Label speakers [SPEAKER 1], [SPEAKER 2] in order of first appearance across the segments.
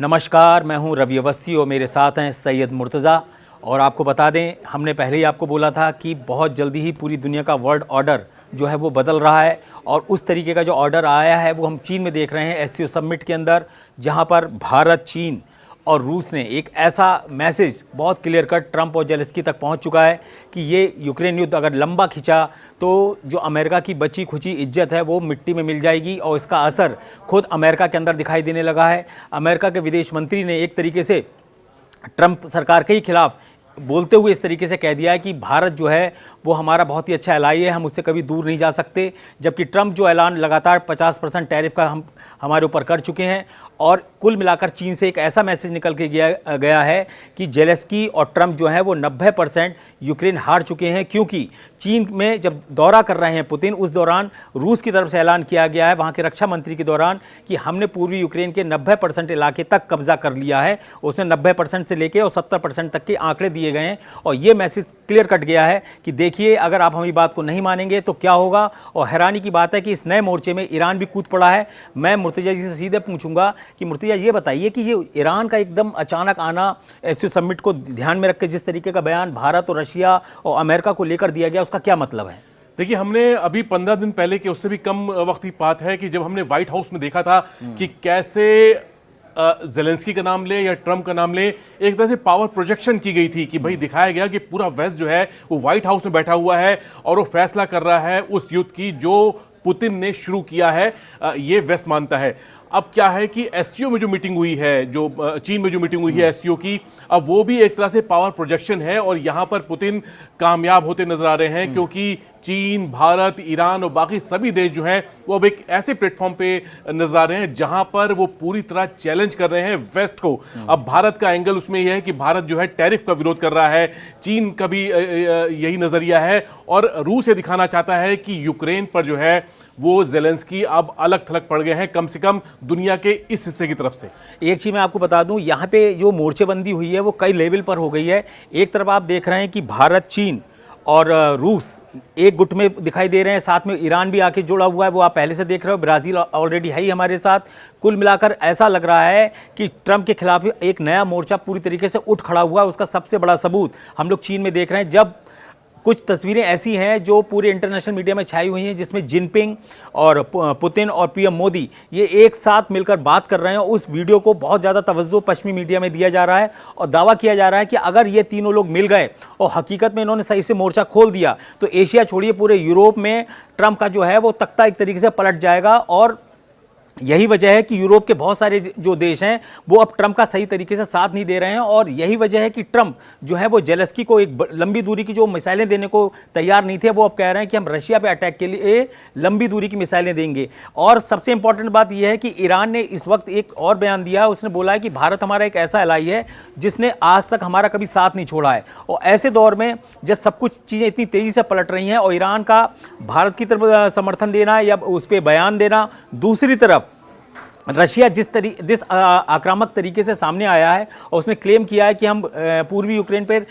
[SPEAKER 1] नमस्कार, मैं हूं रवि अवस्थी और मेरे साथ हैं सैयद मुर्तज़ा। और आपको बता दें, हमने पहले ही आपको बोला था कि बहुत जल्दी ही पूरी दुनिया का वर्ल्ड ऑर्डर जो है वो बदल रहा है। और उस तरीके का जो ऑर्डर आया है वो हम चीन में देख रहे हैं, एससीओ समिट के अंदर, जहां पर भारत, चीन और रूस ने एक ऐसा मैसेज बहुत क्लियर कट ट्रंप और जेलेंस्की तक पहुंच चुका है कि ये यूक्रेन युद्ध अगर लंबा खिंचा तो जो अमेरिका की बची खुची इज्जत है वो मिट्टी में मिल जाएगी। और इसका असर खुद अमेरिका के अंदर दिखाई देने लगा है। अमेरिका के विदेश मंत्री ने एक तरीके से ट्रंप सरकार के ही खिलाफ बोलते हुए इस तरीके से कह दिया है कि भारत जो है वो हमारा बहुत ही अच्छा एलाई है, हम उससे कभी दूर नहीं जा सकते। जबकि ट्रंप जो ऐलान लगातार 50% टैरिफ का हमारे ऊपर कर चुके हैं। और कुल मिलाकर चीन से एक ऐसा मैसेज निकल के गया है कि जेलेंस्की और ट्रंप जो है वो 90% यूक्रेन हार चुके हैं। क्योंकि चीन में जब दौरा कर रहे हैं पुतिन, उस दौरान रूस की तरफ से ऐलान किया गया है वहाँ के रक्षा मंत्री के दौरान कि हमने पूर्वी यूक्रेन के 90% इलाके तक कब्जा कर लिया है। उसने 90% से लेके और 70% तक के आंकड़े दिए गए हैं। और ये मैसेज क्लियर कट गया है कि देखिए, अगर आप हमारी बात को नहीं मानेंगे तो क्या होगा। और हैरानी की बात है कि इस नए मोर्चे में ईरान भी कूद पड़ा है। मैं मुर्तजा जी से सीधे पूछूंगा कि मुर्तजा ये बताइए कि ये ईरान का एकदम अचानक आना, एससीओ समिट को ध्यान में रख के जिस तरीके का बयान भारत और रशिया और अमेरिका को लेकर दिया गया, उसका क्या मतलब है?
[SPEAKER 2] देखिए, हमने अभी 15 दिन पहले के उससे भी कम वक्त की बात है कि जब हमने व्हाइट हाउस में देखा था कि कैसे जेलेंस्की का नाम ले या ट्रंप का नाम ले, एक तरह से पावर प्रोजेक्शन की गई थी कि भाई दिखाया गया कि पूरा वेस्ट जो है वो व्हाइट हाउस में बैठा हुआ है और वो फैसला कर रहा है उस युद्ध की जो पुतिन ने शुरू किया है। ये वेस्ट मानता है। अब क्या है कि एससीओ में जो मीटिंग हुई है, जो चीन में जो मीटिंग हुई है एससीओ की, अब वो भी एक तरह से पावर प्रोजेक्शन है और यहां पर पुतिन कामयाब होते नजर आ रहे हैं। क्योंकि चीन, भारत, ईरान और बाकी सभी देश जो हैं वो अब एक ऐसे प्लेटफॉर्म पे नजर आ रहे हैं जहां पर वो पूरी तरह चैलेंज कर रहे हैं वेस्ट को। अब भारत का एंगल उसमें यह है कि भारत जो है टैरिफ का विरोध कर रहा है, चीन का भी यही नजरिया है और रूस ये दिखाना चाहता है कि यूक्रेन पर जो है वो जेलेंस्की अब अलग थलग पड़ गए हैं, कम से कम दुनिया के इस हिस्से की तरफ से।
[SPEAKER 1] एक चीज़ मैं आपको बता दूं, यहाँ पे जो मोर्चेबंदी हुई है वो कई लेवल पर हो गई है। एक तरफ आप देख रहे हैं कि भारत, चीन और रूस एक गुट में दिखाई दे रहे हैं, साथ में ईरान भी आके जुड़ा हुआ है, वो आप पहले से देख रहे हो। ब्राज़ील ऑलरेडी है ही हमारे साथ। कुल मिलाकर ऐसा लग रहा है कि ट्रंप के खिलाफ एक नया मोर्चा पूरी तरीके से उठ खड़ा हुआ है। उसका सबसे बड़ा सबूत हम लोग चीन में देख रहे हैं, जब कुछ तस्वीरें ऐसी हैं जो पूरे इंटरनेशनल मीडिया में छाई हुई हैं, जिसमें जिनपिंग और पुतिन और पीएम मोदी ये एक साथ मिलकर बात कर रहे हैं। उस वीडियो को बहुत ज़्यादा तवज्जो पश्चिमी मीडिया में दिया जा रहा है और दावा किया जा रहा है कि अगर ये तीनों लोग मिल गए और हकीकत में इन्होंने सही से मोर्चा खोल दिया तो एशिया छोड़िए, पूरे यूरोप में ट्रंप का जो है वो तख्ता एक तरीके से पलट जाएगा। और यही वजह है कि यूरोप के बहुत सारे जो देश हैं वो अब ट्रंप का सही तरीके से साथ नहीं दे रहे हैं। और यही वजह है कि ट्रंप जो है वो जेलेंस्की को एक लंबी दूरी की जो मिसाइलें देने को तैयार नहीं थे, वो अब कह रहे हैं कि हम रशिया पे अटैक के लिए लंबी दूरी की मिसाइलें देंगे। और सबसे इंपॉर्टेंट बात यह है कि ईरान ने इस वक्त एक और बयान दिया है। उसने बोला है कि भारत हमारा एक ऐसा एलाई है जिसने आज तक हमारा कभी साथ नहीं छोड़ा है। और ऐसे दौर में जब सब कुछ चीज़ें इतनी तेज़ी से पलट रही हैं और ईरान का भारत की तरफ समर्थन देना या उस पर बयान देना, दूसरी तरफ रशिया जिस आक्रामक तरीके से सामने आया है और उसने क्लेम किया है कि हम पूर्वी यूक्रेन पर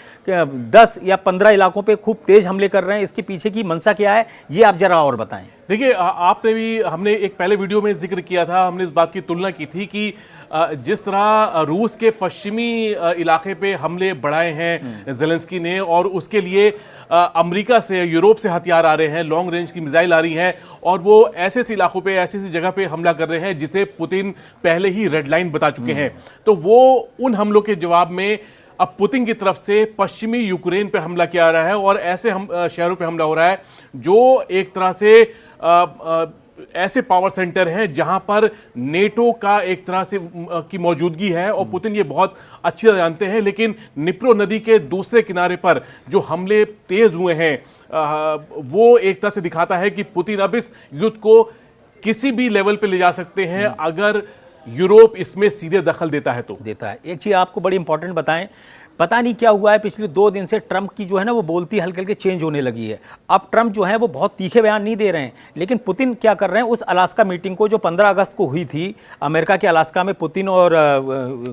[SPEAKER 1] 10 या 15 इलाकों पे खूब तेज हमले कर रहे हैं, इसके पीछे की मंशा क्या है, ये आप जरा और बताएं।
[SPEAKER 2] देखिए, आपने भी, हमने एक पहले वीडियो में जिक्र किया था, हमने इस बात की तुलना की थी कि जिस तरह रूस के पश्चिमी इलाके पे हमले बढ़ाए हैं जेलेंस्की ने और उसके लिए अमेरिका से, यूरोप से हथियार आ रहे हैं, लॉन्ग रेंज की मिसाइल आ रही हैं और वो ऐसे ऐसे इलाकों पे, ऐसी ऐसी जगह पे हमला कर रहे हैं जिसे पुतिन पहले ही रेड लाइन बता चुके हैं। तो वो उन हमलों के जवाब में अब पुतिन की तरफ से पश्चिमी यूक्रेन पे हमला किया जा रहा है और ऐसे शहरों पे हमला हो रहा है जो एक तरह से ऐसे पावर सेंटर हैं जहां पर नेटो का एक तरह से की मौजूदगी है और पुतिन ये बहुत अच्छी तरह जानते हैं। लेकिन निप्रो नदी के दूसरे किनारे पर जो हमले तेज हुए हैं वो एक तरह से दिखाता है कि पुतिन अब इस युद्ध को किसी भी लेवल पे ले जा सकते हैं अगर यूरोप इसमें सीधे दखल देता है तो।
[SPEAKER 1] देता है। एक चीज़ आपको बड़ी इंपॉर्टेंट बताएं, पता नहीं क्या हुआ है, पिछले 2 दिन से ट्रंप की जो है ना वो बोलती हल्के हल्के चेंज होने लगी है। अब ट्रंप जो है वो बहुत तीखे बयान नहीं दे रहे हैं, लेकिन पुतिन क्या कर रहे हैं, उस अलास्का मीटिंग को जो 15 अगस्त को हुई थी अमेरिका के अलास्का में पुतिन और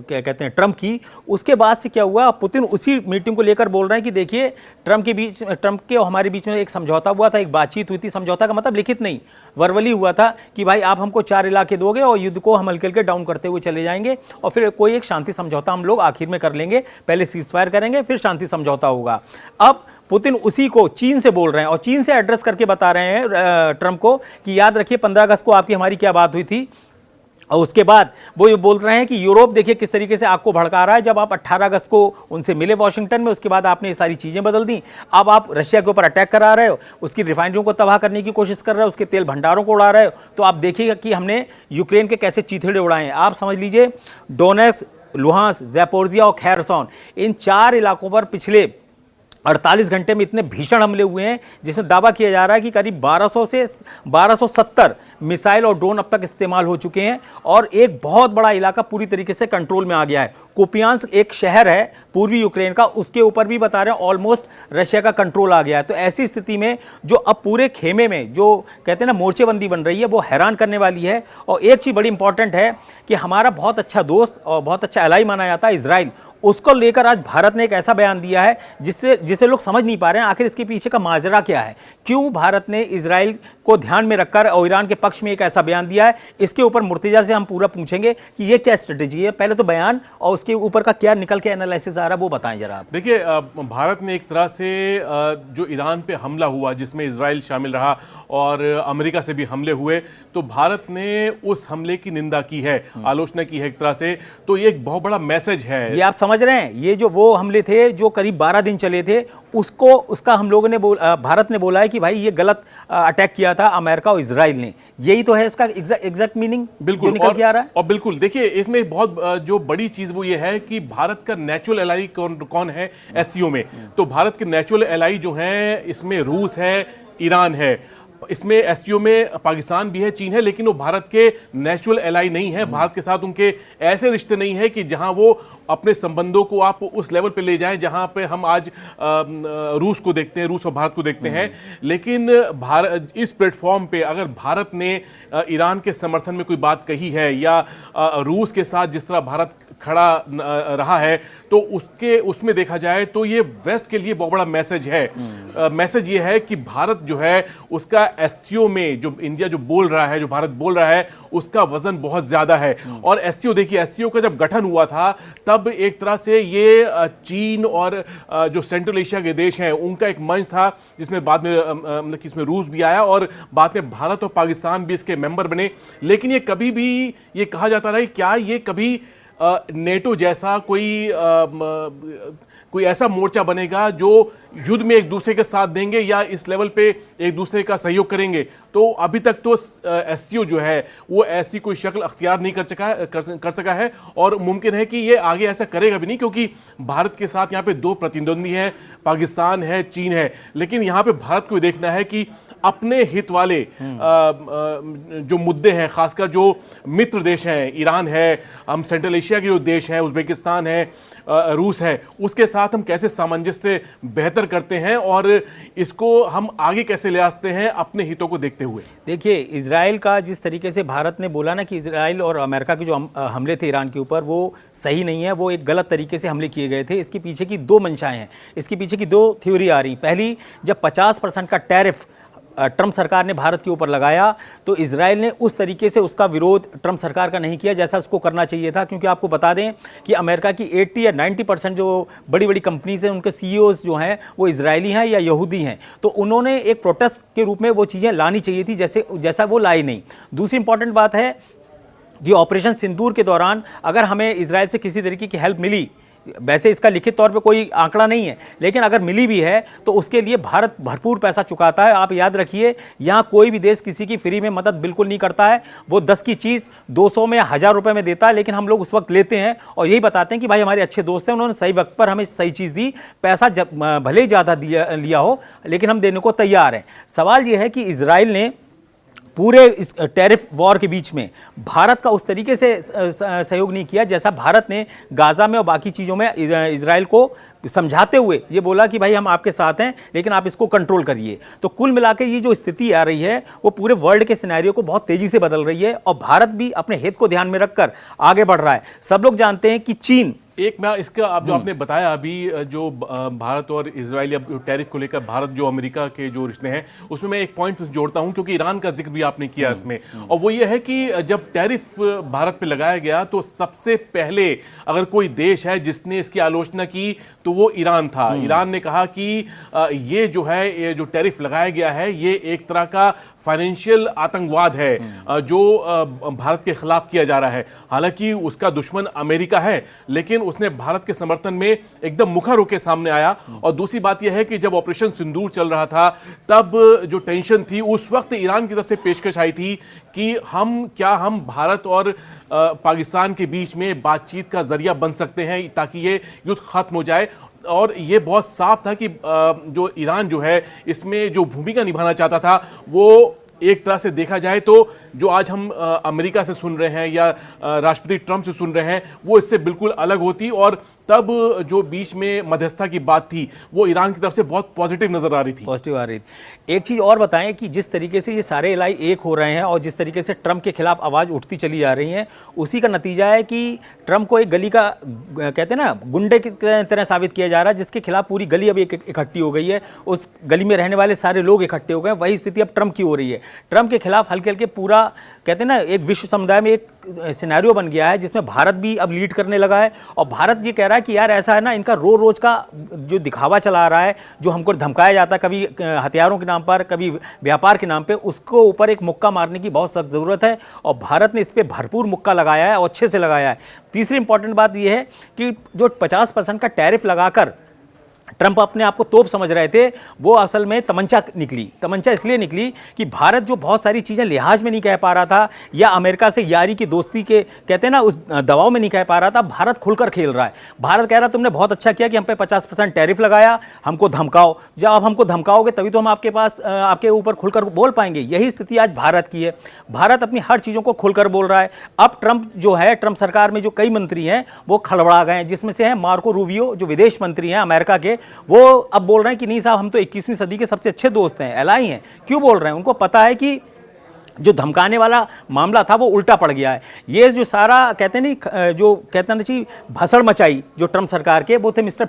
[SPEAKER 1] क्या कहते हैं ट्रंप की, उसके बाद से क्या हुआ, पुतिन उसी मीटिंग को लेकर बोल रहे हैं कि देखिए ट्रंप के और हमारे बीच में एक समझौता हुआ था, एक बातचीत हुई थी। समझौता का मतलब लिखित नहीं, वर्बली हुआ था कि भाई आप हमको 4 इलाके दोगे और युद्ध को हम हल्के हल्के डाउन करते हुए चले जाएंगे और फिर कोई एक शांति समझौता हम लोग आखिर में कर लेंगे, पहले सीजफायर करेंगे फिर शांति समझौता होगा। अब पुतिन उसी को चीन से बोल रहे हैं और चीन से एड्रेस करके बता रहे हैं ट्रंप को कि याद रखिए 15 अगस्त को आपकी हमारी क्या बात हुई थी। और उसके बाद वो ये बोल रहे हैं कि यूरोप देखिए किस तरीके से आपको भड़का रहा है, जब आप 18 अगस्त को उनसे मिले वॉशिंगटन में, उसके बाद आपने ये सारी चीज़ें बदल दी। अब आप रशिया के ऊपर अटैक करा रहे हो, उसकी रिफाइनरियों को तबाह करने की कोशिश कर रहे हो, उसके तेल भंडारों को उड़ा रहे हो। तो आप देखिएगा कि हमने यूक्रेन के कैसे चीथड़े उड़ाए हैं। आप समझ लीजिए डोनेट्स्क, लुहांस्क, ज़ैपोरिज़िया और खैरसॉन, इन 4 इलाकों पर पिछले 48 घंटे में इतने भीषण हमले हुए हैं जिसमें दावा किया जा रहा है कि करीब 1200 से 1270 मिसाइल और ड्रोन अब तक इस्तेमाल हो चुके हैं और एक बहुत बड़ा इलाका पूरी तरीके से कंट्रोल में आ गया है। कुपियांस्क एक शहर है पूर्वी यूक्रेन का, उसके ऊपर भी बता रहे हैं ऑलमोस्ट रशिया का कंट्रोल आ गया है। तो ऐसी स्थिति में जो अब पूरे खेमे में जो कहते हैं ना मोर्चेबंदी बन रही है वो हैरान करने वाली है। और एक चीज़ बड़ी इंपॉर्टेंट है कि हमारा बहुत अच्छा दोस्त और बहुत अच्छा एलाई माना जाता है इजराइल, उसको लेकर आज भारत ने एक ऐसा बयान दिया है जिसे लोग समझ नहीं पा रहे हैं आखिर इसके पीछे का माजरा क्या है, क्यों भारत ने इजराइल को ध्यान में रखकर और ईरान के पक्ष में एक ऐसा बयान दिया है। इसके ऊपर मुर्तजा से हम पूरा पूछेंगे कि ये क्या स्ट्रेटेजी है, पहले तो बयान और उसके ऊपर का क्या निकल के एनालिसिस आ रहा है वो बताएं जरा आप।
[SPEAKER 2] देखिए भारत ने एक तरह से जो ईरान पे हमला हुआ जिसमें इजराइल शामिल रहा और अमेरिका से भी हमले हुए, तो भारत ने उस हमले की निंदा की है, आलोचना की है एक तरह से। तो ये एक बहुत बड़ा मैसेज है।
[SPEAKER 1] ये आप समझ रहे हैं, ये जो वो हमले थे जो करीब 12 दिन चले थे, उसका हम लोगों ने भारत ने बोला है कि भाई ये गलत अटैक किया था अमेरिका और इजराइल ने। यही तो है इसका एग्जैक्ट मीनिंग
[SPEAKER 2] बिल्कुल
[SPEAKER 1] निकल के आ रहा है।
[SPEAKER 2] और बिल्कुल देखिए इसमें बहुत जो बड़ी चीज वो ये है कि भारत का नेचुरल एलाई कौन है एससीओ में। तो भारत के नेचुरल एलाई जो है इसमें रूस है, ईरान है, इसमें एससीओ में पाकिस्तान भी है, चीन है, लेकिन वो भारत के नेचुरल एलाई नहीं है। भारत के साथ उनके ऐसे रिश्ते नहीं है कि जहां वो अपने संबंधों को आप उस लेवल पे ले जाएं जहां पे हम आज रूस को देखते हैं, रूस और भारत को देखते हैं। लेकिन भारत इस प्लेटफॉर्म पे अगर भारत ने ईरान के समर्थन में कोई बात कही है या रूस के साथ जिस तरह भारत खड़ा रहा है, तो उसमें देखा जाए तो ये वेस्ट के लिए बहुत बड़ा मैसेज है। मैसेज ये है कि भारत जो है उसका एससीओ में जो इंडिया जो बोल रहा है, जो भारत बोल रहा है, उसका वजन बहुत ज्यादा है। और एससीओ देखिए, एससीओ का जब गठन हुआ था तब एक तरह से ये चीन और जो सेंट्रल एशिया के देश हैं उनका एक मंच था जिसमें बाद में इसमें रूस भी आया और बाद में भारत और पाकिस्तान भी इसके मेंबर बने। लेकिन ये कभी भी ये कहा जाता रहा क्या ये कभी नेटो जैसा कोई ऐसा मोर्चा बनेगा जो युद्ध में एक दूसरे के साथ देंगे या इस लेवल पे एक दूसरे का सहयोग करेंगे। तो अभी तक तो एससीओ जो है वो ऐसी कोई शक्ल अख्तियार नहीं कर सका है और मुमकिन है कि ये आगे ऐसा करेगा भी नहीं, क्योंकि भारत के साथ यहाँ पे 2 प्रतिद्वंदी हैं, पाकिस्तान है, चीन है। लेकिन यहाँ पे भारत को देखना है कि अपने हित वाले जो मुद्दे हैं, खासकर जो मित्र देश हैं, ईरान है, हम सेंट्रल एशिया के जो देश हैं, उज्बेकिस्तान है, रूस है, उसके साथ हम कैसे सामंजस्य बेहतर करते हैं और इसको हम आगे कैसे ले आते हैं अपने हितों को देखते हुए।
[SPEAKER 1] देखिए इजराइल का जिस तरीके से भारत ने बोला ना कि इजराइल और अमेरिका के जो हमले थे ईरान के ऊपर वो सही नहीं है, वो एक गलत तरीके से हमले किए गए थे। इसके पीछे की 2 मंशाएं हैं, इसके पीछे की 2 थ्योरी आ रही। पहली, जब 50% का टैरिफ ट्रंप सरकार ने भारत के ऊपर लगाया तो इजराइल ने उस तरीके से उसका विरोध ट्रंप सरकार का नहीं किया जैसा उसको करना चाहिए था, क्योंकि आपको बता दें कि अमेरिका की 80 या 90% जो बड़ी बड़ी कंपनीज हैं उनके सीईओज जो हैं वो इजरायली हैं या यहूदी हैं। तो उन्होंने एक प्रोटेस्ट के रूप में वो चीज़ें लानी चाहिए थी जैसा वो लाई नहीं। दूसरी इंपॉर्टेंट बात है कि ऑपरेशन सिंदूर के दौरान अगर हमें इजराइल से किसी तरीके की हेल्प मिली, वैसे इसका लिखित तौर पे कोई आंकड़ा नहीं है, लेकिन अगर मिली भी है तो उसके लिए भारत भरपूर पैसा चुकाता है। आप याद रखिए, यहाँ कोई भी देश किसी की फ्री में मदद बिल्कुल नहीं करता है। वो 10 की चीज़ 200 में या 1000 रुपये में देता है, लेकिन हम लोग उस वक्त लेते हैं और यही बताते हैं कि भाई हमारे अच्छे दोस्त हैं, उन्होंने सही वक्त पर हमें सही चीज़ दी। पैसा जब भले ही ज़्यादा लिया हो, लेकिन हम देने को तैयार हैं। सवाल ये है कि इजराइल ने पूरे इस टैरिफ वॉर के बीच में भारत का उस तरीके से सहयोग नहीं किया जैसा भारत ने गाजा में और बाकी चीज़ों में इजराइल को समझाते हुए ये बोला कि भाई हम आपके साथ हैं लेकिन आप इसको कंट्रोल करिए। तो कुल मिलाकर ये जो स्थिति आ रही है वो पूरे वर्ल्ड के सिनेरियो को बहुत तेजी से बदल रही है और भारत भी अपने हित को ध्यान में रखकर आगे बढ़ रहा है। सब लोग जानते हैं कि चीन
[SPEAKER 2] एक मैं इसका आप जो आपने बताया अभी जो भारत और इजराइल या टैरिफ को लेकर भारत जो अमेरिका के जो रिश्ते हैं उसमें मैं एक पॉइंट जोड़ता हूं क्योंकि ईरान का जिक्र भी आपने किया इसमें, और वो ये है कि जब टैरिफ भारत पे लगाया गया तो सबसे पहले अगर कोई देश है जिसने इसकी आलोचना की तो वो ईरान था। ईरान ने कहा कि ये जो है ये जो टैरिफ लगाया गया है ये एक तरह का फाइनेंशियल आतंकवाद है जो भारत के खिलाफ किया जा रहा है। हालांकि उसका दुश्मन अमेरिका है लेकिन उसने भारत के समर्थन में एकदम मुखर होकर सामने आया। और दूसरी बात यह है कि जब ऑपरेशन सिंदूर चल रहा था तब जो टेंशन थी उस वक्त ईरान की तरफ से पेशकश आई थी कि हम भारत और पाकिस्तान के बीच में बातचीत का जरिया बन सकते हैं ताकि ये युद्ध खत्म हो जाए। और ये बहुत साफ था कि जो ईरान जो है इसमें जो भूमिका निभाना चाहता था वो एक तरह से देखा जाए तो जो आज हम अमेरिका से सुन रहे हैं या राष्ट्रपति ट्रंप से सुन रहे हैं वो इससे बिल्कुल अलग होती। और तब जो बीच में मध्यस्थता की बात थी वो ईरान की तरफ से बहुत पॉजिटिव नजर आ रही थी।
[SPEAKER 1] पॉजिटिव आ रही थी। एक चीज़ और बताएं कि जिस तरीके से ये सारे इलाके एक हो रहे हैं और जिस तरीके से ट्रंप के खिलाफ आवाज़ उठती चली जा रही है उसी का नतीजा है कि ट्रंप को एक गली का कहते हैं ना गुंडे की तरह साबित किया जा रहा है जिसके खिलाफ पूरी गली अब इकट्ठी हो गई है, उस गली में रहने वाले सारे लोग इकट्ठे हो गए। वही स्थिति अब ट्रंप की हो रही है। ट्रंप के खिलाफ हल्के हल्के पूरा कहते हैं ना एक विश्व समुदाय में एक सिनेरियो बन गया है जिसमें भारत भी अब लीड करने लगा है। और भारत ये कह रहा है कि यार ऐसा है ना इनका रोज का जो दिखावा चला आ रहा है जो हमको धमकाया जाता है कभी हथियारों के नाम पर कभी व्यापार के नाम पे उसको ऊपर एक मुक्का मारने की बहुत सख्त ज़रूरत है और भारत ने इस पर भरपूर मुक्का लगाया है और अच्छे से लगाया है। तीसरी इंपॉर्टेंट बात यह है कि जो 50% का टैरिफ लगाकर ट्रंप अपने आप को तोप समझ रहे थे वो असल में तमंचा निकली। तमंचा इसलिए निकली कि भारत जो बहुत सारी चीज़ें लिहाज में नहीं कह पा रहा था या अमेरिका से यारी की दोस्ती के कहते हैं ना उस दबाव में नहीं कह पा रहा था, भारत खुलकर खेल रहा है। भारत कह रहा तुमने बहुत अच्छा किया कि हम पे 50% टैरिफ लगाया, हमको धमकाओ, जब आप हमको धमकाओगे तभी तो हम आपके पास आपके ऊपर खुलकर बोल पाएंगे। यही स्थिति आज भारत की है। भारत अपनी हर चीज़ों को खुलकर बोल रहा है। अब ट्रंप जो है ट्रंप सरकार में जो कई मंत्री हैं वो खड़बड़ा गए हैं जिसमें से है मार्को रूबियो जो विदेश मंत्री हैं अमेरिका के, वो अब बोल रहे हैं कि नहीं साहब हम तो 21वीं सदी के सबसे अच्छे दोस्त हैं, एलाई हैं। क्यों बोल रहे हैं? उनको पता है कि जो धमकाने वाला मामला था वो उल्टा पड़ गया है। ये जो सारा कहते नहीं जो कहते हैं जी भसड़ मचाई जो ट्रंप सरकार के वो थे मिस्टर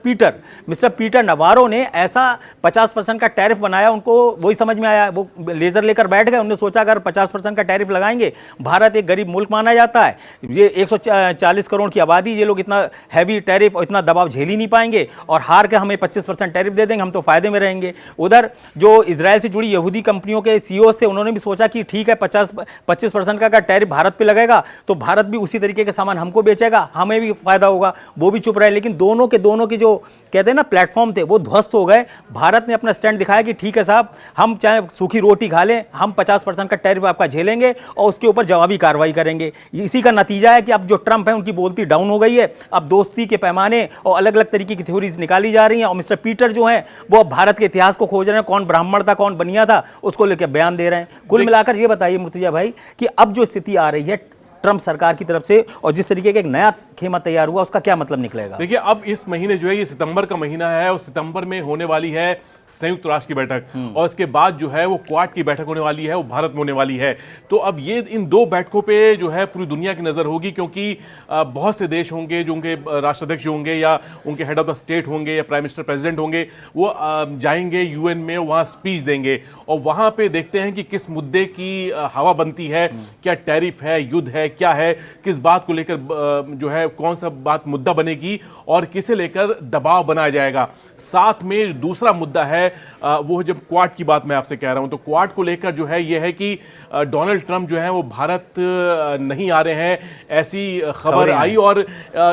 [SPEAKER 1] पीटर नवारो ने ऐसा 50% का टैरिफ बनाया। उनको वही समझ में आया, वो लेज़र लेकर बैठ गए। उन्होंने सोचा अगर 50% का टैरिफ लगाएंगे, भारत एक गरीब मुल्क माना जाता है, ये 140 करोड़ की आबादी, ये लोग इतना हैवी टैरिफ और इतना दबाव झेल ही नहीं पाएंगे और हार के हमें 25% टैरिफ दे देंगे, हम तो फायदे में रहेंगे। उधर जो इजराइल से जुड़ी यहूदी कंपनियों के सीईओ थे उन्होंने भी सोचा कि ठीक है 25% का टैरिफ भारत पे लगेगा तो भारत भी उसी तरीके के सामान हमको बेचेगा, हमें भी फायदा होगा। वो भी चुप रहे। लेकिन दोनों के जो कहते हैं ना प्लेटफॉर्म थे वो ध्वस्त हो गए। भारत ने अपना स्टैंड दिखाया कि ठीक है साहब, हम चाहे सूखी रोटी खा लें, हम 50% का टैरिफ आपका झेलेंगे और उसके ऊपर जवाबी कार्रवाई करेंगे। इसी का नतीजा है कि अब जो ट्रंप है उनकी बोलती डाउन हो गई है। अब दोस्ती के पैमाने और अलग अलग तरीके की थ्योरीज निकाली जा रही हैं और मिस्टर पीटर जो है वो अब भारत के इतिहास को खोज रहे हैं, कौन ब्राह्मण था कौन बनिया था उसको लेकर बयान दे रहे हैं। कुल मिलाकर ये बताइए मुर्तजा भाई कि अब जो स्थिति आ रही है ट्रंप सरकार की तरफ से और जिस तरीके का एक नया खेमा तैयार हुआ उसका क्या मतलब निकलेगा?
[SPEAKER 2] देखिए अब इस महीने जो है ये सितंबर का महीना है और सितंबर में होने वाली है संयुक्त राष्ट्र की बैठक और इसके बाद जो है वो क्वाड की बैठक होने वाली है, वो भारत में होने वाली है। तो अब ये इन दो बैठकों पे जो है पूरी दुनिया की नजर होगी क्योंकि बहुत से देश होंगे जो उनके राष्ट्राध्यक्ष होंगे या उनके हेड ऑफ द स्टेट होंगे या प्राइम मिनिस्टर प्रेसिडेंट होंगे, वो जाएंगे यूएन में, वहाँ स्पीच देंगे और वहाँ पे देखते हैं कि किस मुद्दे की हवा बनती है, क्या टैरिफ है, युद्ध है, क्या है, किस बात को लेकर जो है कौन सा बात मुद्दा बनेगी और किसे लेकर दबाव बनाया जाएगा। साथ में दूसरा मुद्दा है वो जब क्वाड की बात मैं आपसे कह रहा हूं तो क्वाड को लेकर जो है ये है कि डोनाल्ड ट्रंप जो है वो भारत नहीं आ रहे हैं, ऐसी खबर आई और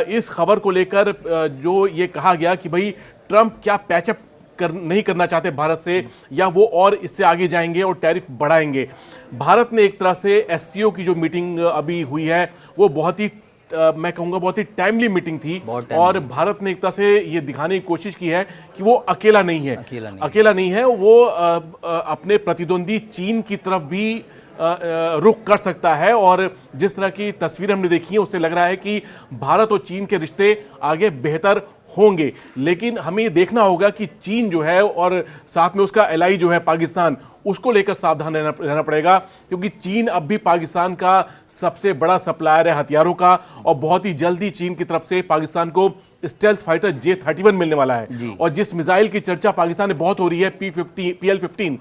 [SPEAKER 2] इस खबर को लेकर जो ये कहा गया कि भाई ट्रंप क्या पैचअप नहीं करना चाहते भारत से या वो और इससे आगे जाएंगे और टैरिफ बढ़ाएंगे। भारत ने एक तरह से एससीओ की जो मीटिंग अभी हुई है वो बहुत ही मैं कहूंगा बहुत ही टाइमली मीटिंग थी
[SPEAKER 1] बहुत
[SPEAKER 2] और भारत ने एक तरह से ये दिखाने की कोशिश की है कि वो अकेला नहीं है,
[SPEAKER 1] अकेला
[SPEAKER 2] नहीं है वो अपने प्रतिद्वंदी चीन की तरफ भी रुख कर सकता है। और जिस तरह की तस्वीर हमने देखी है उससे लग रहा है कि भारत और चीन के रिश्ते आगे बेहतर होंगे। लेकिन हमें ये देखना होगा कि चीन जो है और साथ में उसका एलाई जो है पाकिस्तान, उसको लेकर सावधान रहना पड़ेगा, क्योंकि चीन अब भी पाकिस्तान का सबसे बड़ा सप्लायर है हथियारों का और बहुत ही जल्दी चीन की तरफ से पाकिस्तान को स्टेल्थ फाइटर J-31 मिलने वाला है। और जिस मिसाइल की चर्चा पाकिस्तान में बहुत हो रही है PL-15,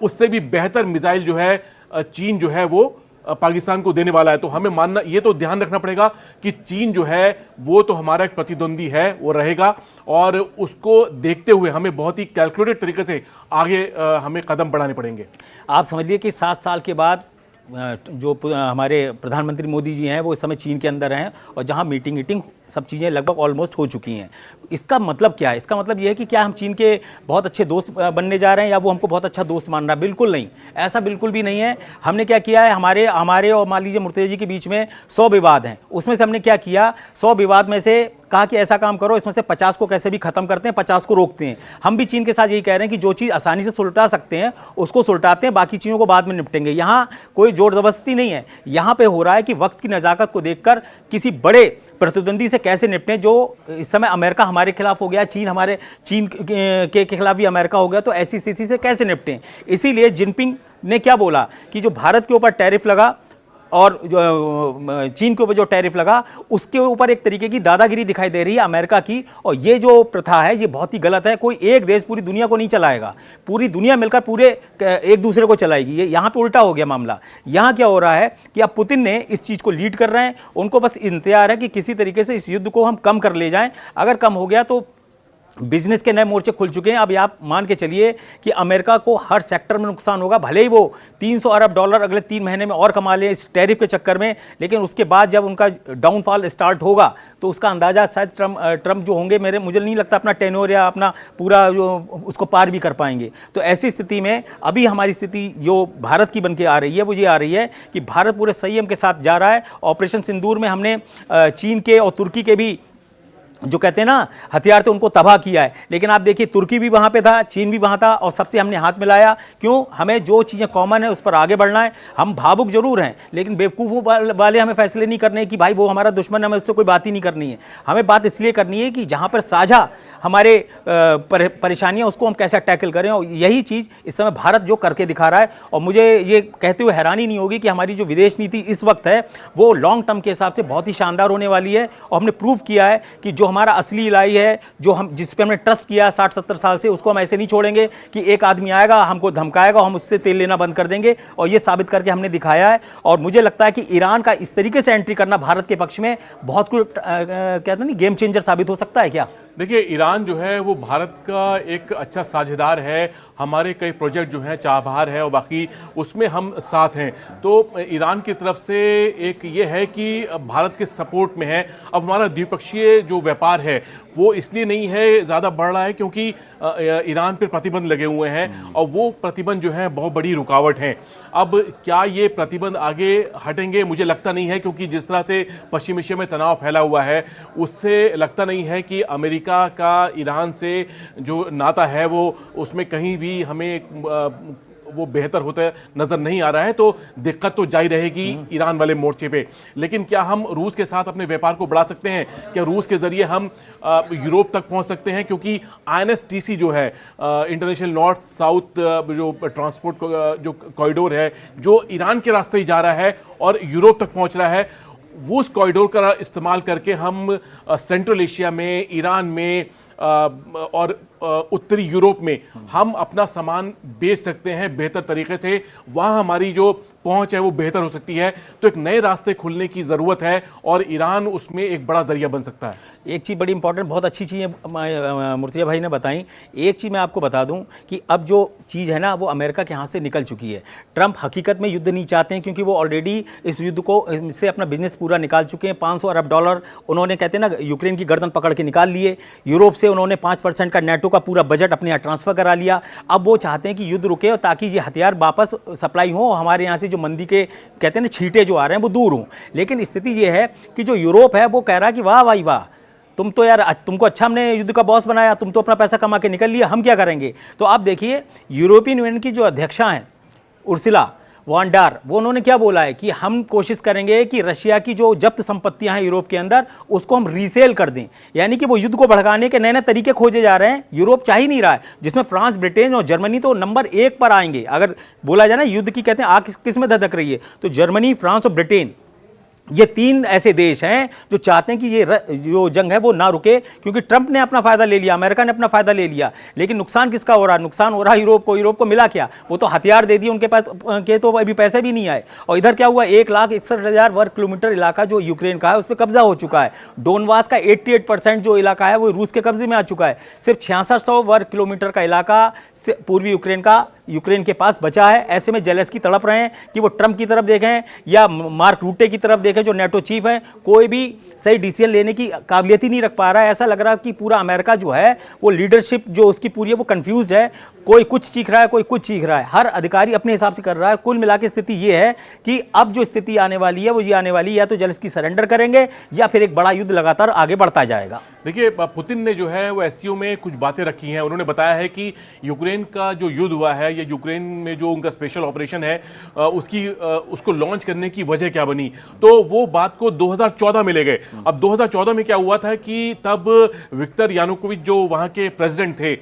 [SPEAKER 2] उससे भी बेहतर मिसाइल जो है चीन जो है वो पाकिस्तान को देने वाला है। तो हमें मानना, ये तो ध्यान रखना पड़ेगा कि चीन जो है वो तो हमारा एक प्रतिद्वंदी है, वो रहेगा और उसको देखते हुए हमें बहुत ही कैलकुलेटेड तरीके से आगे हमें कदम बढ़ाने पड़ेंगे।
[SPEAKER 1] आप समझिए कि 7 साल के बाद जो हमारे प्रधानमंत्री मोदी जी हैं वो इस समय चीन के अंदर हैं और जहां मीटिंग सब चीज़ें लगभग ऑलमोस्ट हो चुकी हैं। इसका मतलब क्या है? इसका मतलब ये है कि क्या हम चीन के बहुत अच्छे दोस्त बनने जा रहे हैं या वो हमको बहुत अच्छा दोस्त मान रहा है? बिल्कुल नहीं, ऐसा बिल्कुल भी नहीं है। हमने क्या किया है, हमारे और मान लीजिए मुर्तज़ा जी के बीच में 100 विवाद हैं, उसमें से हमने क्या किया, 100 विवाद में से कहा कि ऐसा काम करो, इसमें से 50 को कैसे भी खत्म करते हैं, 50 को रोकते हैं। हम भी चीन के साथ यही कह रहे हैं कि जो चीज़ आसानी से सुलटा सकते हैं उसको सुलटाते हैं, बाकी चीज़ों को बाद में निपटेंगे। यहाँ कोई जोर जबरदस्ती नहीं है, यहाँ पे हो रहा है कि वक्त की नज़ाकत को देखकर किसी बड़े प्रतिद्वंदी से कैसे निपटें। जो इस समय अमेरिका हमारे खिलाफ हो गया, चीन के खिलाफ भी अमेरिका हो गया, तो ऐसी स्थिति से कैसे निपटें। इसीलिए जिनपिंग ने क्या बोला कि जो भारत के ऊपर टैरिफ लगा और चीन के ऊपर जो टैरिफ लगा उसके ऊपर एक तरीके की दादागिरी दिखाई दे रही है अमेरिका की। और ये जो प्रथा है ये बहुत ही गलत है। कोई एक देश पूरी दुनिया को नहीं चलाएगा, पूरी दुनिया मिलकर पूरे एक दूसरे को चलाएगी। ये यहाँ पे उल्टा हो गया मामला। यहाँ क्या हो रहा है कि अब पुतिन ने इस चीज़ को लीड कर रहे हैं, उनको बस इंतजार है कि किसी तरीके से इस युद्ध को हम कम कर ले जाएं। अगर कम हो गया तो बिजनेस के नए मोर्चे खुल चुके हैं। अब आप मान के चलिए कि अमेरिका को हर सेक्टर में नुकसान होगा, भले ही वो 300 अरब डॉलर अगले 3 महीने में और कमा ले इस टैरिफ के चक्कर में, लेकिन उसके बाद जब उनका डाउनफॉल स्टार्ट होगा तो उसका अंदाजा शायद ट्रम्प जो होंगे मुझे नहीं लगता अपना टेन्योर या अपना पूरा जो उसको पार भी कर पाएंगे। तो ऐसी स्थिति में अभी हमारी स्थिति जो भारत की बन के आ रही है वो ये आ रही है कि भारत पूरे संयम के साथ जा रहा है। ऑपरेशन सिंदूर में हमने चीन के और तुर्की के भी जो कहते हैं ना हथियार थे उनको तबाह किया है, लेकिन आप देखिए तुर्की भी वहाँ पे था, चीन भी वहाँ था और सबसे हमने हाथ मिलाया। क्यों? हमें जो चीज़ें कॉमन है उस पर आगे बढ़ना है। हम भावुक जरूर हैं लेकिन बेवकूफ़ों वाले हमें फैसले नहीं करने कि भाई वो हमारा दुश्मन है, हमें उससे कोई बात ही नहीं करनी है। हमें बात इसलिए करनी है कि जहाँ पर साझा हमारे परेशानियाँ उसको हम कैसे टैकल करें, और यही चीज़ इस समय भारत जो करके दिखा रहा है। और मुझे ये कहते हुए हैरानी नहीं होगी कि हमारी जो विदेश नीति इस वक्त है वो लॉन्ग टर्म के हिसाब से बहुत ही शानदार होने वाली है। और हमने प्रूव किया है कि जो हमारा असली इलाई है, जो हम जिस पे हमने ट्रस्ट किया 60-70 साल से, उसको हम ऐसे नहीं छोड़ेंगे कि एक आदमी आएगा हमको धमकाएगा, हम उससे तेल लेना बंद कर देंगे। और ये साबित करके हमने दिखाया है। और मुझे लगता है कि ईरान का इस तरीके से एंट्री करना भारत के पक्ष में बहुत कुछ कहते हैं नहीं गेम चेंजर साबित हो सकता है। क्या
[SPEAKER 2] देखिए, ईरान जो है वो भारत का एक अच्छा साझेदार है। हमारे कई प्रोजेक्ट जो हैं चाबहार है और बाकी उसमें हम साथ हैं। तो ईरान की तरफ से एक ये है कि भारत के सपोर्ट में है। अब हमारा द्विपक्षीय जो व्यापार है वो इसलिए नहीं है ज़्यादा बढ़ रहा है क्योंकि ईरान पर प्रतिबंध लगे हुए हैं और वो प्रतिबंध जो है बहुत बड़ी रुकावट हैं। अब क्या ये प्रतिबंध आगे हटेंगे? मुझे लगता नहीं है, क्योंकि जिस तरह से पश्चिम एशिया में तनाव फैला हुआ है उससे लगता नहीं है कि अमेरिका का ईरान से जो नाता है वो उसमें कहीं भी हमें वो बेहतर होता नजर नहीं आ रहा है। तो दिक्कत तो जारी रहेगी ईरान वाले मोर्चे पे। लेकिन क्या हम रूस के साथ अपने व्यापार को बढ़ा सकते हैं? क्या रूस के जरिए हम यूरोप तक पहुंच सकते हैं? क्योंकि INSTC जो है इंटरनेशनल नॉर्थ साउथ जो ट्रांसपोर्ट जो कॉरिडोर है जो ईरान के रास्ते ही जा रहा है और यूरोप तक पहुंच रहा है, वो उस कॉरिडोर का इस्तेमाल करके हम सेंट्रल एशिया में, ईरान में और उत्तरी यूरोप में हम अपना सामान बेच सकते हैं बेहतर तरीके से। वहाँ हमारी जो पहुंच है वो बेहतर हो सकती है। तो एक नए रास्ते खुलने की ज़रूरत है और ईरान उसमें एक बड़ा जरिया बन सकता है।
[SPEAKER 1] एक चीज़ बड़ी इंपॉर्टेंट, बहुत अच्छी चीज़ मुर्तज़ा भाई ने बताई। एक चीज़ मैं आपको बता दूं कि अब जो चीज़ है ना वो अमेरिका के हाथ से निकल चुकी है। ट्रंप हकीकत में युद्ध नहीं चाहते हैं क्योंकि वो ऑलरेडी इस युद्ध को से अपना बिजनेस पूरा निकाल चुके हैं। 500 अरब डॉलर उन्होंने कहते हैं ना यूक्रेन की गर्दन पकड़ के निकाल लिए। यूरोप से उन्होंने 5% का नेटो का पूरा बजट अपने यहाँ ट्रांसफर करा लिया। अब वो चाहते हैं कि युद्ध रुके और ताकि ये हथियार वापस सप्लाई हो, हमारे यहाँ से जो मंदी के कहते हैं ना छींटे जो आ रहे हैं वो दूर हों। लेकिन स्थिति ये है कि जो यूरोप है वो कह रहा है कि वाह भाई वाह, तुम तो यार, तुमको अच्छा हमने युद्ध का बॉस बनाया, तुम तो अपना पैसा कमा के निकल लिया, हम क्या करेंगे। तो आप देखिए यूरोपियन यूनियन की जो अध्यक्षा हैं उर्सुला वॉन डार, वो उन्होंने क्या बोला है कि हम कोशिश करेंगे कि रशिया की जो जब्त संपत्तियां हैं यूरोप के अंदर उसको हम रीसेल कर दें। यानी कि वो युद्ध को भड़काने के नए नए तरीके खोजे जा रहे हैं। यूरोप चाह ही नहीं रहा है, जिसमें फ्रांस, ब्रिटेन और जर्मनी तो नंबर 1 पर आएंगे। अगर बोला जाए ना युद्ध की, कहते हैं आग किस में धधक रही है, तो जर्मनी, फ्रांस और ब्रिटेन, ये 3 ऐसे देश हैं जो चाहते हैं कि ये जो जंग है वो ना रुके, क्योंकि ट्रंप ने अपना फायदा ले लिया, अमेरिका ने अपना फायदा ले लिया। लेकिन नुकसान किसका हो रहा है? नुकसान हो रहा है यूरोप को। यूरोप को मिला क्या? वो तो हथियार दे दिए, उनके पास के तो अभी पैसे भी नहीं आए। और इधर क्या हुआ, 1,61,000 वर्ग किलोमीटर इलाका जो यूक्रेन का है उस पर कब्जा हो चुका है। डोनबास का 88% जो इलाका है वो रूस के कब्जे में आ चुका है। सिर्फ 6600 वर्ग किलोमीटर का इलाका पूर्वी यूक्रेन के पास बचा है। ऐसे में जेलेंस्की तड़प रहे हैं कि वो ट्रंप की तरफ देखें या मार्क रूटे की तरफ देखें जो नेटो चीफ हैं, कोई भी सही डिसीजन लेने की काबिलियत ही नहीं रख पा रहा है। ऐसा लग रहा है कि पूरा अमेरिका जो है वो लीडरशिप जो उसकी पूरी है वो कंफ्यूज्ड है। कोई कुछ सीख रहा है, कोई कुछ सीख रहा है, हर अधिकारी अपने हिसाब से कर रहा है। कुल मिला के स्थिति ये है कि अब जो स्थिति आने वाली है वो ये आने वाली है, या तो जेलेंस्की सरेंडर करेंगे या फिर एक बड़ा युद्ध लगातार आगे बढ़ता जाएगा।
[SPEAKER 2] देखिए, पुतिन ने जो है वो एससीओ में कुछ बातें रखी हैं। उन्होंने बताया है कि यूक्रेन का जो युद्ध हुआ है या यूक्रेन में जो उनका स्पेशल ऑपरेशन है उसको लॉन्च करने की वजह क्या बनी, तो वो बात को 2014 में ले गए। अब 2014 में क्या हुआ था कि तब विक्टर यानुकोविच जो वहाँ के प्रेसिडेंट थे,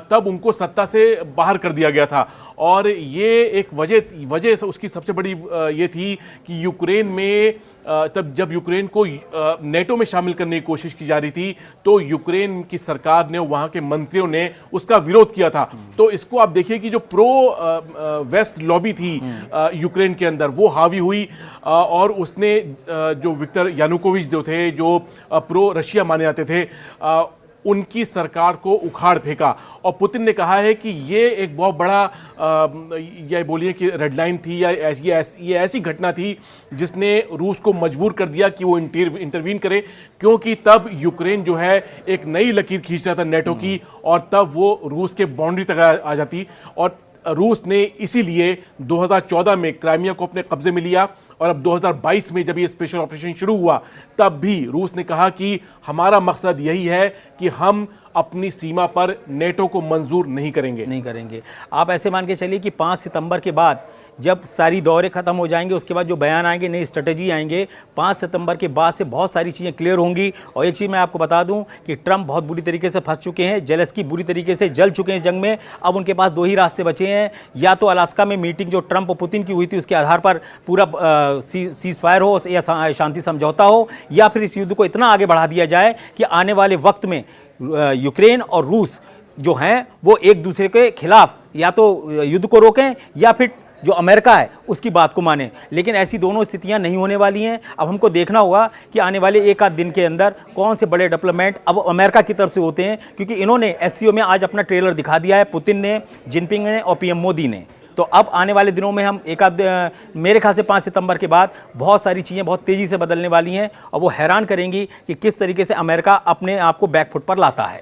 [SPEAKER 2] तब उनको सत्ता से बाहर कर दिया गया था। और ये एक वजह उसकी सबसे बड़ी ये थी कि यूक्रेन में तब जब यूक्रेन को नेटो में शामिल करने की कोशिश की जा रही थी तो यूक्रेन की सरकार ने, वहाँ के मंत्रियों ने उसका विरोध किया था। तो इसको आप देखिए कि जो प्रो वेस्ट लॉबी थी यूक्रेन के अंदर वो हावी हुई और उसने जो विक्टर यानुकोविच जो थे, जो प्रो रशिया माने जाते थे, उनकी सरकार को उखाड़ फेंका। और पुतिन ने कहा है कि ये एक बहुत बड़ा ये बोलिए कि रेड लाइन थी या ये ऐसी घटना थी जिसने रूस को मजबूर कर दिया कि वो इंटरवीन करे, क्योंकि तब यूक्रेन जो है एक नई लकीर खींच रहा था नेटो की, और तब वो रूस के बाउंड्री तक आ जाती। और रूस ने इसीलिए 2014 में क्राइमिया को अपने कब्जे में लिया। और अब 2022 में जब ये स्पेशल ऑपरेशन शुरू हुआ तब भी रूस ने कहा कि हमारा मकसद यही है कि हम अपनी सीमा पर नेटो को मंजूर नहीं करेंगे।
[SPEAKER 1] आप ऐसे मान के चलिए कि 5 सितंबर के बाद जब सारी दौरे खत्म हो जाएंगे, उसके बाद जो बयान आएंगे, नई स्ट्रेटेजी आएंगे, 5 सितंबर के बाद से बहुत सारी चीज़ें क्लियर होंगी। और एक चीज़ मैं आपको बता दूं कि ट्रंप बहुत बुरी तरीके से फंस चुके हैं, जेलेंस्की बुरी तरीके से जल चुके हैं जंग में। अब उनके पास 2 ही रास्ते बचे हैं, या तो अलास्का में मीटिंग जो ट्रंप और पुतिन की हुई थी उसके आधार पर पूरा सीज फायर हो या शांति समझौता हो, या फिर इस युद्ध को इतना आगे बढ़ा दिया जाए कि आने वाले वक्त में यूक्रेन और रूस जो हैं वो एक दूसरे के खिलाफ या तो युद्ध को रोकें या फिर जो अमेरिका है उसकी बात को माने। लेकिन ऐसी दोनों स्थितियां नहीं होने वाली हैं। अब हमको देखना होगा कि आने वाले 1 आध दिन के अंदर कौन से बड़े डेवलपमेंट अब अमेरिका की तरफ से होते हैं, क्योंकि इन्होंने एससीओ में आज अपना ट्रेलर दिखा दिया है, पुतिन ने, जिनपिंग ने और पीएम मोदी ने। तो अब आने वाले दिनों में हम मेरे ख्याल से 5 सितंबर के बाद बहुत सारी चीज़ें बहुत तेज़ी से बदलने वाली हैं और वो हैरान करेंगी कि किस तरीके से अमेरिका अपने आप को बैकफुट पर लाता है।